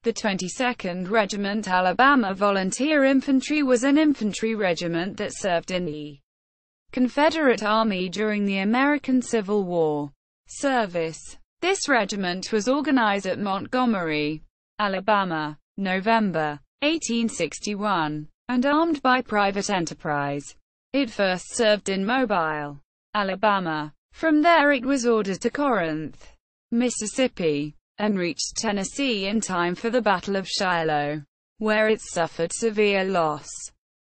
The 22nd Regiment Alabama Volunteer Infantry was an infantry regiment that served in the Confederate Army during the American Civil War. Service. This regiment was organized at Montgomery, Alabama, November 1861, and armed by private enterprise. It first served in Mobile, Alabama. From there it was ordered to Corinth, Mississippi, and reached Tennessee in time for the Battle of Shiloh, where it suffered severe loss.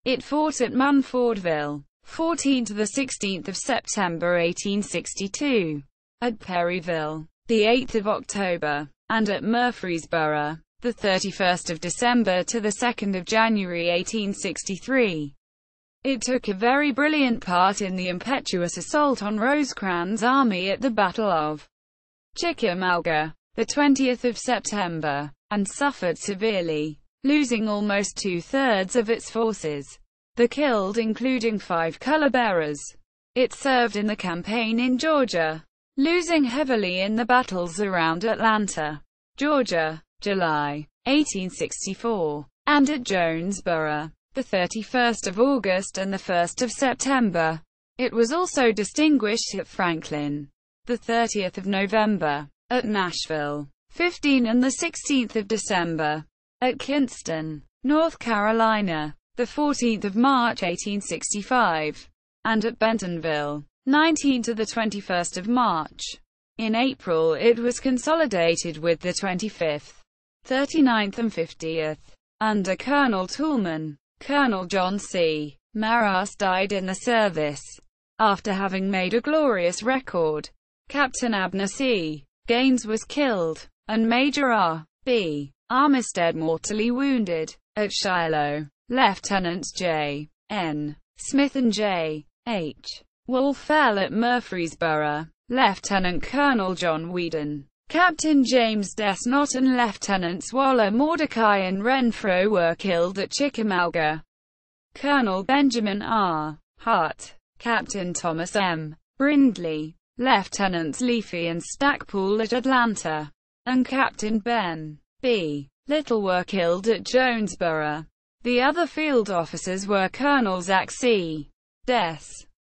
It fought at Munfordville, 14 to 16 September 1862, at Perryville, the 8th of October, and at Murfreesboro, the 31st of December to the 2nd of January 1863. It took a very brilliant part in the impetuous assault on Rosecrans' army at the Battle of Chickamauga, the 20th of September, and suffered severely, losing almost two-thirds of its forces. The killed including 5 color-bearers. It served in the campaign in Georgia, losing heavily in the battles around Atlanta, Georgia, July 1864, and at Jonesboro, the 31st of August and the 1st of September. It was also distinguished at Franklin, the 30th of November, at Nashville, 15 and the 16th of December, at Kinston, North Carolina, the 14th of March 1865, and at Bentonville, 19 to the 21st of March. In April it was consolidated with the 25th, 39th and 50th, under Colonel Toulmin. Colonel John C. Maras died in the service, after having made a glorious record. Captain Abner C. Gaines was killed, and Major R. B. Armistead mortally wounded. At Shiloh, Lieutenants J. N. Smith and J. H. Wolfe fell at Murfreesboro. Lieutenant Colonel John Whedon, Captain James Desnott and Lieutenants Waller Mordecai and Renfro were killed at Chickamauga. Colonel Benjamin R. Hart, Captain Thomas M. Brindley, Lieutenants Leafy and Stackpool at Atlanta, and Captain Ben. B. Little were killed at Jonesboro. The other field officers were Colonel Zach C. Des,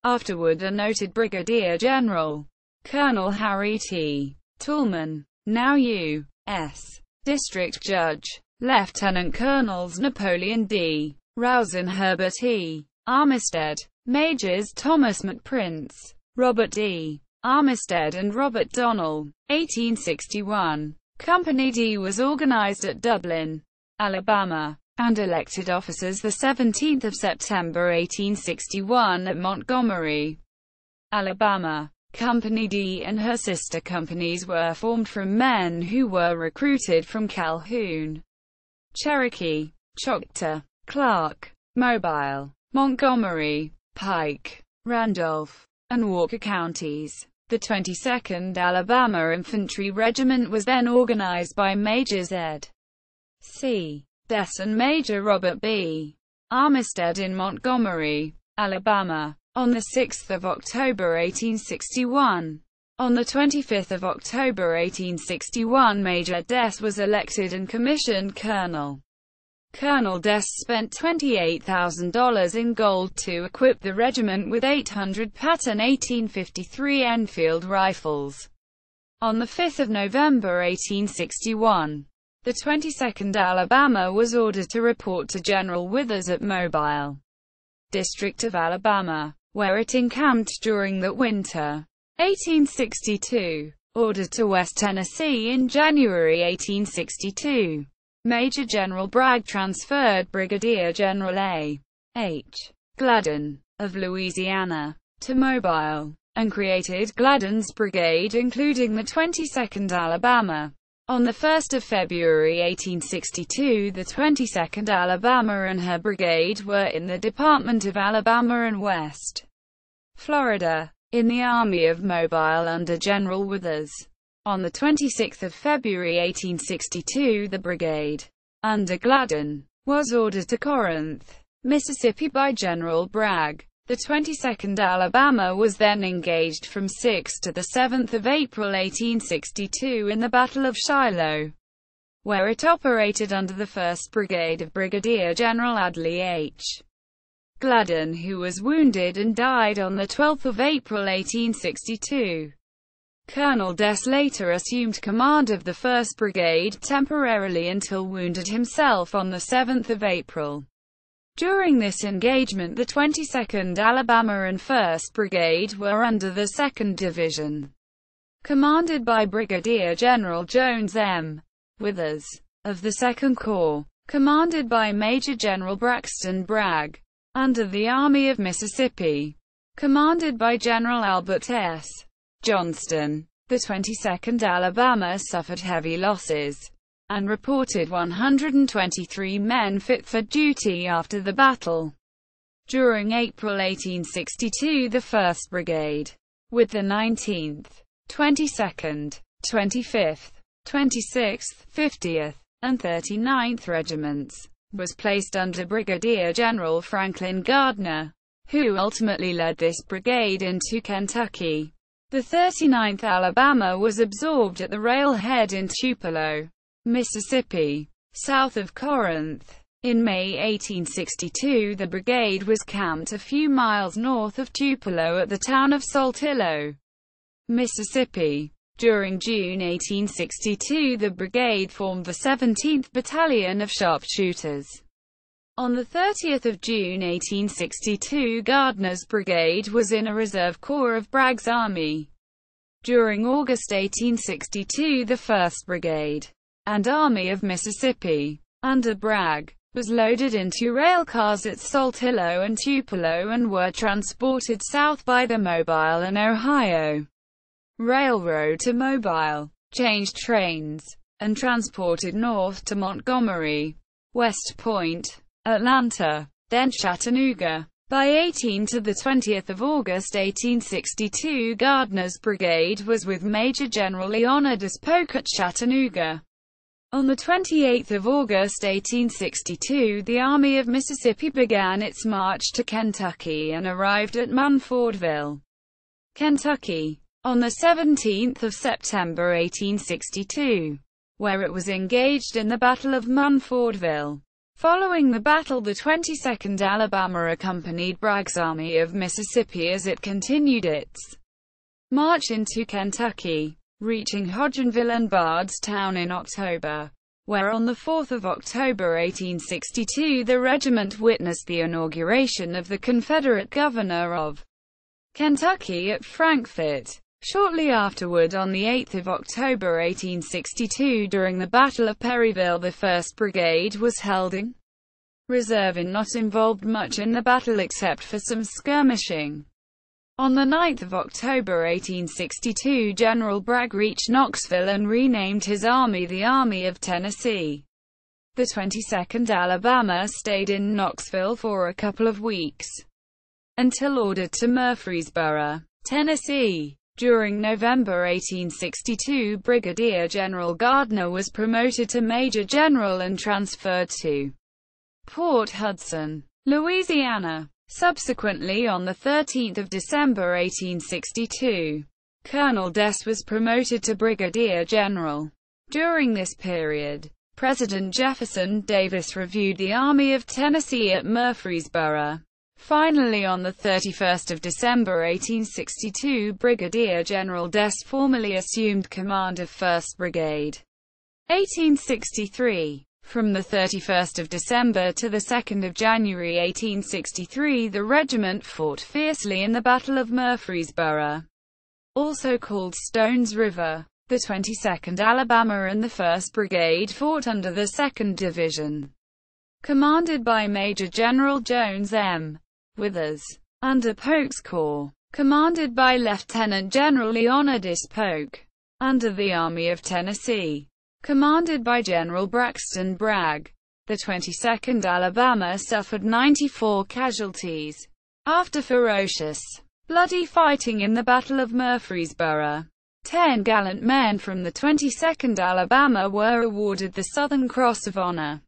afterward a noted Brigadier General, Colonel Harry T. Toulmin, now U.S. District Judge, Lieutenant Colonels Napoleon D. Rouse and Herbert E. Armistead, Majors Thomas McPrince, Robert D. Armistead and Robert Donnell. 1861. Company D was organized at Dublin, Alabama, and elected officers the 17th of September 1861 at Montgomery, Alabama. Company D and her sister companies were formed from men who were recruited from Calhoun, Cherokee, Choctaw, Clark, Mobile, Montgomery, Pike, Randolph, and Walker counties. The 22nd Alabama Infantry Regiment was then organized by Majors Ed. C. Des and Major Robert B. Armistead in Montgomery, Alabama, on 6 October 1861. On 25 October 1861 Major Des was elected and commissioned colonel. Colonel Des spent $28,000 in gold to equip the regiment with 800 pattern 1853 Enfield rifles. On 5 November 1861, the 22nd Alabama was ordered to report to General Withers at Mobile, District of Alabama, where it encamped during that winter. 1862. Ordered to West Tennessee in January 1862. Major General Bragg transferred Brigadier General A. H. Gladden, of Louisiana, to Mobile, and created Gladden's Brigade including the 22nd Alabama. On 1 February 1862 the 22nd Alabama and her brigade were in the Department of Alabama and West Florida, in the Army of Mobile under General Withers. On 26 February 1862 the brigade, under Gladden, was ordered to Corinth, Mississippi by General Bragg. The 22nd Alabama was then engaged from 6 to 7 April 1862 in the Battle of Shiloh. where it operated under the 1st Brigade of Brigadier General Adlai H. Gladden, who was wounded and died on 12 April 1862. Colonel Dess later assumed command of the 1st Brigade temporarily until wounded himself on 7 April. During this engagement the 22nd Alabama and 1st Brigade were under the 2nd Division, commanded by Brigadier General Jones M. Withers, of the 2nd Corps, commanded by Major General Braxton Bragg, under the Army of Mississippi, commanded by General Albert S. Johnston. The 22nd Alabama suffered heavy losses, and reported 123 men fit for duty after the battle. During April 1862 the 1st Brigade, with the 19th, 22nd, 25th, 26th, 50th, and 39th Regiments, was placed under Brigadier General Franklin Gardner, who ultimately led this brigade into Kentucky. The 39th Alabama was absorbed at the railhead in Tupelo, Mississippi, south of Corinth. In May 1862 the brigade was camped a few miles north of Tupelo at the town of Saltillo, Mississippi. During June 1862 the brigade formed the 17th Battalion of Sharpshooters. On 30 June 1862 Gardner's brigade was in a reserve corps of Bragg's army. During August 1862 the 1st Brigade, and Army of Mississippi, under Bragg, was loaded into rail cars at Saltillo and Tupelo and were transported south by the Mobile and Ohio Railroad to Mobile, changed trains, and transported north to Montgomery, West Point, Atlanta, then Chattanooga. By 18 to 20 August 1862 Gardner's brigade was with Major General Leonidas Polk at Chattanooga. On 28 August 1862 the Army of Mississippi began its march to Kentucky and arrived at Munfordville, Kentucky, on 17 September 1862, where it was engaged in the Battle of Munfordville. Following the battle the 22nd Alabama accompanied Bragg's Army of Mississippi as it continued its march into Kentucky, reaching Hodgenville and Bardstown in October, where on 4 October 1862 the regiment witnessed the inauguration of the Confederate governor of Kentucky at Frankfort. Shortly afterward, on 8 October 1862, during the Battle of Perryville, the 1st Brigade was held in reserve and not involved much in the battle except for some skirmishing. On 9 October 1862, General Bragg reached Knoxville and renamed his army the Army of Tennessee. The 22nd Alabama stayed in Knoxville for a couple of weeks, until ordered to Murfreesboro, Tennessee. During November 1862, Brigadier General Gardner was promoted to Major General and transferred to Port Hudson, Louisiana. Subsequently, on 13 December 1862, Colonel Dess was promoted to Brigadier General. During this period, President Jefferson Davis reviewed the Army of Tennessee at Murfreesboro. Finally, on 31 December 1862, Brigadier General Dess formally assumed command of 1st Brigade. 1863. From 31 December to 2 January 1863 the regiment fought fiercely in the Battle of Murfreesboro, also called Stones River. The 22nd Alabama and the 1st Brigade fought under the 2nd Division, commanded by Major General Jones M. Withers, under Polk's Corps, commanded by Lieutenant General Leonidas Polk, under the Army of Tennessee, commanded by General Braxton Bragg. The 22nd Alabama suffered 94 casualties after ferocious, bloody fighting in the Battle of Murfreesboro. 10 gallant men from the 22nd Alabama were awarded the Southern Cross of Honor.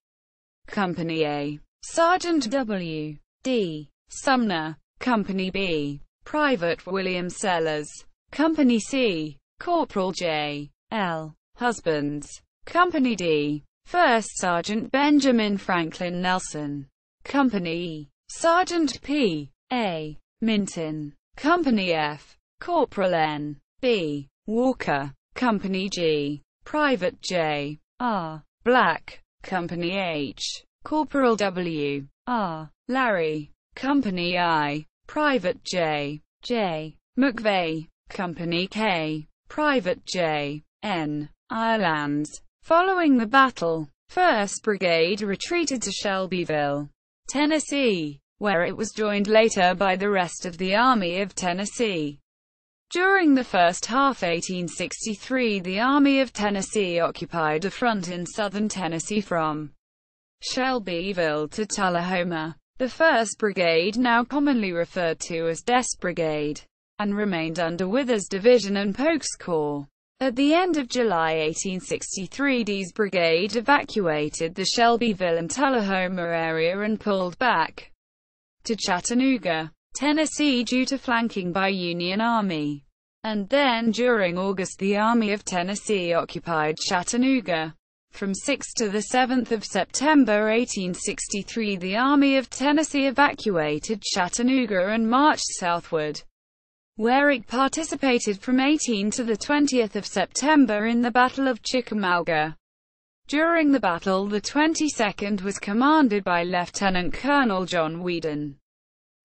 Company A, Sergeant W. D. Sumner. Company B, Private William Sellers. Company C, Corporal J. L. Husbands. Company D. 1st Sergeant Benjamin Franklin Nelson. Company E. Sergeant P. A. Minton. Company F. Corporal N. B. Walker. Company G. Private J. R. Black. Company H. Corporal W. R. Larry. Company I. Private J. J. McVeigh. Company K. Private J. N. Irelands. Following the battle, 1st Brigade retreated to Shelbyville, Tennessee, where it was joined later by the rest of the Army of Tennessee. During the first half 1863, the Army of Tennessee occupied a front in southern Tennessee from Shelbyville to Tullahoma. The 1st Brigade, now commonly referred to as Dess Brigade, and remained under Withers Division and Polk's Corps. At the end of July 1863, D's brigade evacuated the Shelbyville and Tullahoma area and pulled back to Chattanooga, Tennessee due to flanking by Union Army. And then during August the Army of Tennessee occupied Chattanooga. From 6 to the 7th of September 1863, the Army of Tennessee evacuated Chattanooga and marched southward, where it participated from 18 to the 20th of September in the Battle of Chickamauga. During the battle, the 22nd was commanded by Lieutenant Colonel John Whedon,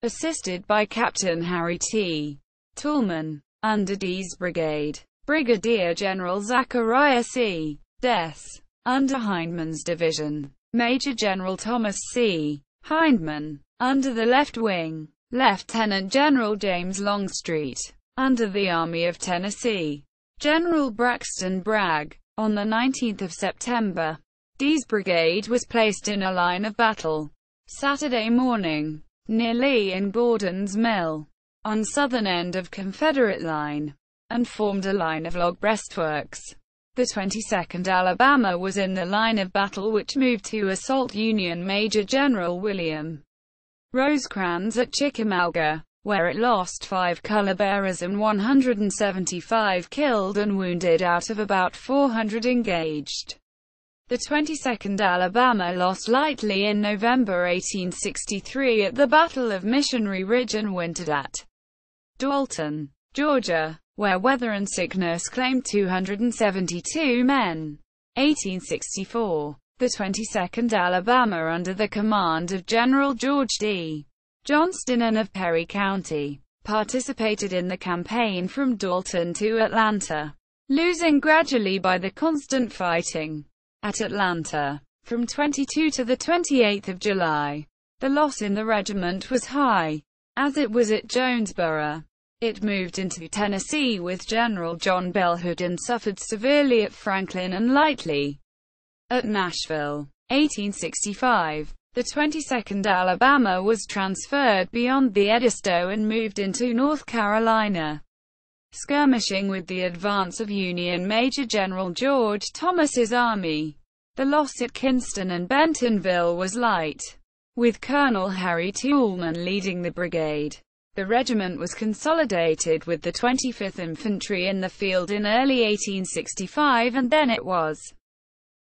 assisted by Captain Harry T. Toolman. Under D's brigade, Brigadier General Zachariah C. Dess. Under Hindman's division, Major General Thomas C. Hindman. Under the left wing, Lieutenant General James Longstreet. Under the Army of Tennessee, General Braxton Bragg. On the 19th of September, D's brigade was placed in a line of battle Saturday morning, near Lee and Gordon's Mill, on southern end of Confederate line, and formed a line of log breastworks. The 22nd Alabama was in the line of battle which moved to assault Union Major General William Rosecrans at Chickamauga, where it lost 5 color bearers and 175 killed and wounded out of about 400 engaged. The 22nd Alabama lost lightly in November 1863 at the Battle of Missionary Ridge and wintered at Dalton, Georgia, where weather and sickness claimed 272 men. 1864. The 22nd Alabama, under the command of General George D. Johnston and of Perry County, participated in the campaign from Dalton to Atlanta, losing gradually by the constant fighting. At Atlanta, from 22 to the 28th of July, the loss in the regiment was high, as it was at Jonesboro. It moved into Tennessee with General John Bell Hood and suffered severely at Franklin and lightly at Nashville. 1865. The 22nd Alabama was transferred beyond the Edisto and moved into North Carolina, skirmishing with the advance of Union Major General George Thomas's army. The loss at Kinston and Bentonville was light, with Colonel Harry Toolman leading the brigade. The regiment was consolidated with the 25th Infantry in the field in early 1865, and then it was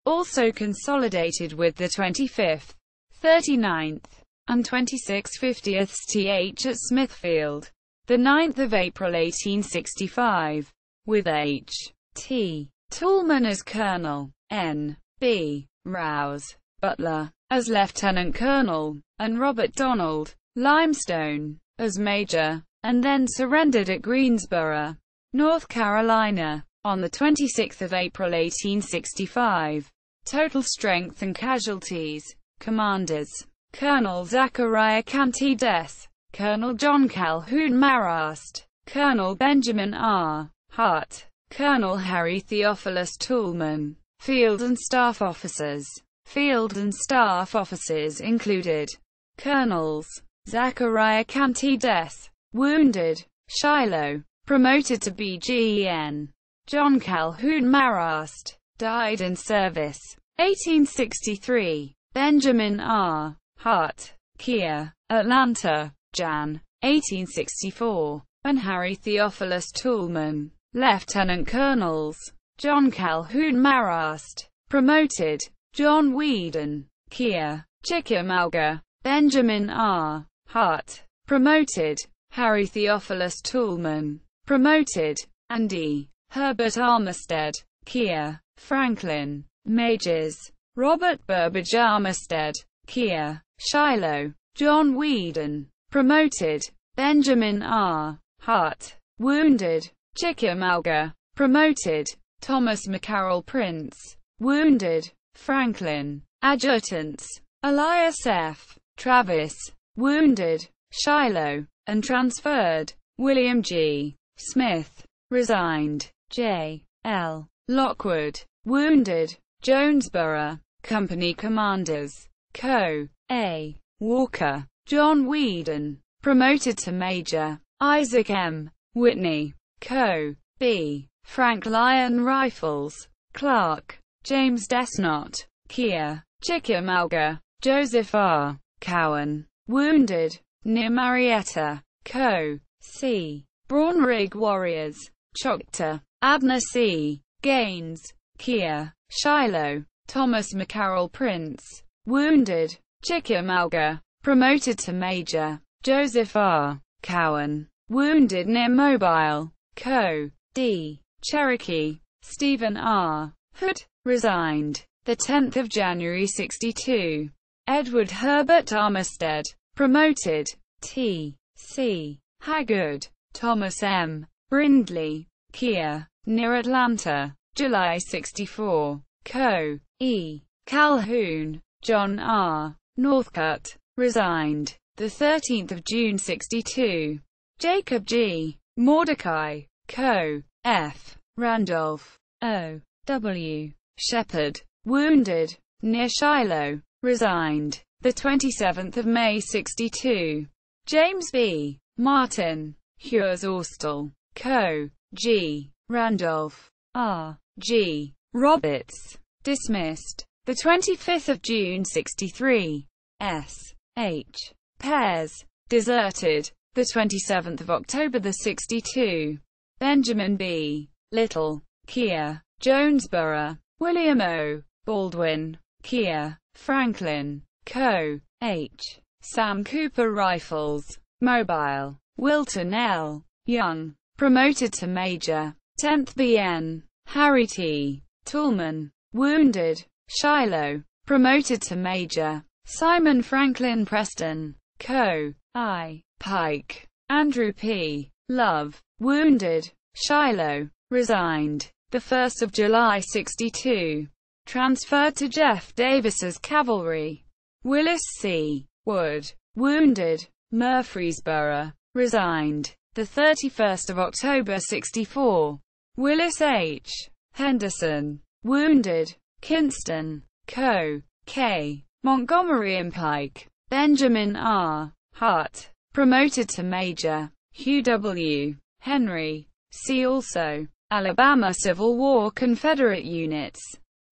also consolidated with the 25th, 39th, and 26th 50th th at Smithfield, the 9th of April 1865, with H. T. Toolman as Colonel, N. B. Rouse Butler as Lieutenant Colonel, and Robert Donald Limestone as Major, and then surrendered at Greensboro, North Carolina, on the 26th of April 1865. Total strength and casualties. Commanders: Colonel Zachariah Cantey Dess, Colonel John Calhoun Marast, Colonel Benjamin R. Hart, Colonel Harry Theophilus Toolman. Field and Staff Officers. Field and Staff Officers included Colonels: Zachariah Cantey Dess, wounded, Shiloh, promoted to BGN. John Calhoun Marast, died in service. 1863. Benjamin R. Hart, Kia, Atlanta, Jan. 1864. And Harry Theophilus Toolman. Lieutenant Colonels: John Calhoun Marast, promoted. John Weedon, Kia, Chickamauga. Benjamin R. Hart, promoted. Harry Theophilus Toolman, promoted. Andy Herbert Armistead, Kia, Franklin. Majors: Robert Burbage Armistead, Kia, Shiloh. John Weedon, promoted. Benjamin R. Hart, wounded. Chickamauga, promoted. Thomas McCarroll Prince, wounded. Franklin. Adjutants: Elias F. Travis, wounded. Shiloh, and transferred. William G. Smith, resigned. J. L. Lockwood, wounded. Jonesboro, company commanders: Co. A. Walker, John Weedon, promoted to major. Isaac M. Whitney, Co. B. Frank Lyon Rifles, Clark. James Desnott, Kia, Chickamauga. Joseph R. Cowan, wounded. Near Marietta, Co. C. Braun Rig Warriors, Choctaw. Abner C. Gaines, Kia, Shiloh. Thomas McCarroll Prince, wounded. Chickamauga, promoted to major. Joseph R. Cowan, wounded near Mobile, Co. D. Cherokee. Stephen R. Hood, resigned. 10th of January 62. Edward Herbert Armistead, promoted. T. C. Haggard. Thomas M. Brindley, Kia, near Atlanta, July 64. Co. E. Calhoun. John R. Northcutt, resigned. 13th of June 62. Jacob G. Mordecai, Co. F. Randolph. O. W. Shepard, wounded. Near Shiloh, resigned. 27th of May 62. James B. Martin, Hughes Austell, Co. G. Randolph. R. G. Roberts, dismissed. 25th of June 63. S. H. Pears, deserted. 27th of October 62. Benjamin B. Little, Kia, Jonesboro. William O. Baldwin, Kia, Franklin, Co. H. Sam Cooper Rifles, Mobile. Wilton L. Young, promoted to major. 10th BN. Harry T. Toolman, wounded. Shiloh, promoted to major. Simon Franklin Preston, Co. I. Pike. Andrew P. Love, wounded. Shiloh, resigned. 1st of July 62. Transferred to Jeff Davis's cavalry. Willis C. Wood, wounded. Murfreesboro, resigned. 31st of October 64. Willis H. Henderson, wounded. Kinston, Co. K. Montgomery and Pike. Benjamin R. Hart, promoted to major. Hugh W. Henry. See also: Alabama Civil War Confederate units.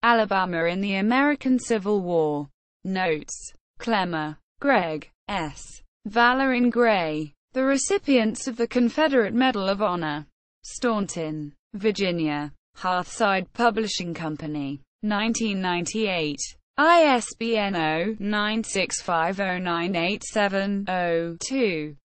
Alabama in the American Civil War. Notes: Clemmer, Greg S. Valerin Gray, the recipients of the Confederate Medal of Honor. Staunton, Virginia. Hearthside Publishing Company. 1998. ISBN 0-9650987-02.